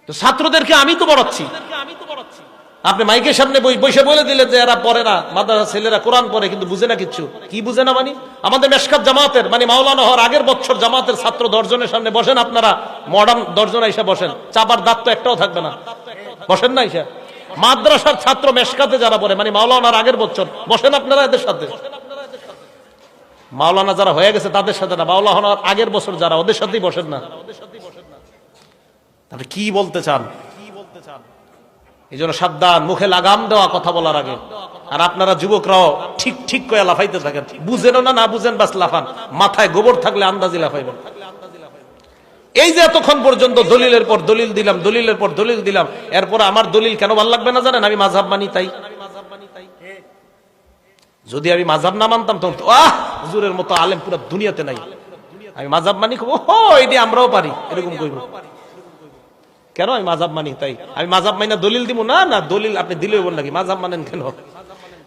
তো ছাত্রদেরকে আমি তো পড়াচ্ছি, আপনি মাইকের সামনে বসে বলে দিলেন যে এরা পড়ে না, মাদ্রাসা ছেলেরা কোরআন পড়ে কিন্তু বুঝে না কিচ্ছু। কি বুঝে না মানে? আমাদের মেশকাত জামাতের মানে মাওলানা হওয়ার আগের বছর জামাতের ছাত্র 10 জনের সামনে বসেন, আপনারা মডার্ন 10 জন এসে বসেন, চাপার দাঁত তো একটাও থাকবে না, বসেন না এসে। মাদ্রাসার ছাত্র মেশকাতে যারা পড়ে মানে মাওলানার আগের বছর বসেন আপনারা এদের সাথে। মাওলানা যারা হয়ে গেছে তাদের সাথে না, মাওলানার আগের বছর যারা ওদের সাথেই বসেন না। তাহলে কি বলতে চান? এই জন্য সাবধান, মুখে লাগাম দেওয়া কথা বলার আগে। আর আপনারা যুবকরাও ঠিক ঠিক করে লাফাইতে থাকেন, বুঝেন না বুঝেন বাস লাফান, মাথায় গোবর থাকলে আন্দাজি লাফাইবেন। এই যে এতক্ষণ পর্যন্ত দলিলের পর দলিল দিলাম, দলিলের পর দলিল দিলাম, এরপর আমার দলিল কেন ভালো লাগবে না জানেন? আমি মাযহাব মানি তাই। যদি আমি মাযহাব না মানতাম তখন হুজুরের মতো আলেম পুরো দুনিয়াতে নাই। আমি মাযহাব মানি, ও এটি আমরাও পারি এরকম কইব কেন? আমি মাযহাব মানি তাই। আমি মাযহাব মানি না দলিল দিব না? না দলিল আপনি দিলেই বল নাকি, মাযহাব মানেন কেন?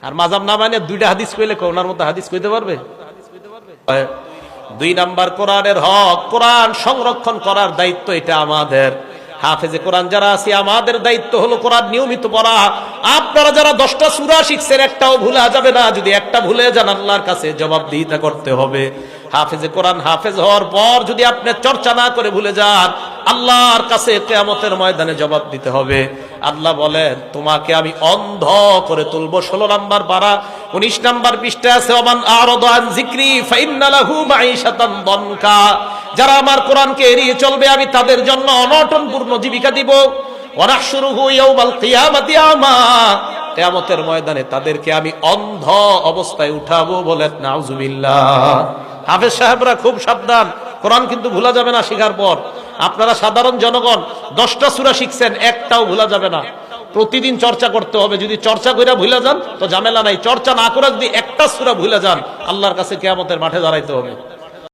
আর মাযহাব না মানে দুইটা হাদিস কইলে ওনার মতো হাদিস কইতে পারবে? 2 নাম্বার কোরআনের হক, কোরআন সংরক্ষণ করার দায়িত্ব এটা আমাদের। হাফেজে কোরআন যারা আছি আমাদের দায়িত্ব হলো কোরআন নিয়মিত পড়া। আপনারা যারা 10টা সূরা শিখছেন একটাও ভুলা যাবে না, যদি একটা ভুলে যান আল্লাহর কাছে জবাবদিহিতা করতে হবে। হাফেজে কোরআন হাফেজ হওয়ার পর যদি আপনি চর্চা না করে ভুলে যান আল্লাহর কাছে কিয়ামতের ময়দানে জবাব দিতে হবে। আল্লাহ বলেন তোমাকে আমি অন্ধ করে তুলবো। 16 নাম্বার পারা 19 নাম্বার পৃষ্ঠা আছে, ওমান আরাদা আন যিকরি ফাইন্না লাহু মাঈশাতান দনকা। যারা আমার কোরআনকে এড়িয়ে চলবে আমি তাদের জন্য অনটনপূর্ণ জীবিকা দিব। ওয়া নাহশুরুহু ইয়াওমাল কিয়ামাতি আমা, কিয়ামতের ময়দানে তাদেরকে আমি অন্ধ অবস্থায় উঠাবো। বলেন নাউজুবিল্লাহ। হাফেজ সাহেবরা খুব সাবধান, কোরআন কিন্তু ভুলা যাবে না শিখার পর। আপনারা সাধারণ জনগণ 10টা সূরা শিখছেন একটাও ভুলা যাবে না, প্রতিদিন চর্চা করতে হবে। যদি চর্চা করে ভুলে যান তো ঝামেলা নাই, চর্চা না করে যদি একটা সূরা ভুলে যান আল্লাহর কাছে কিয়ামতের মাঠে দাঁড়াইতে হবে।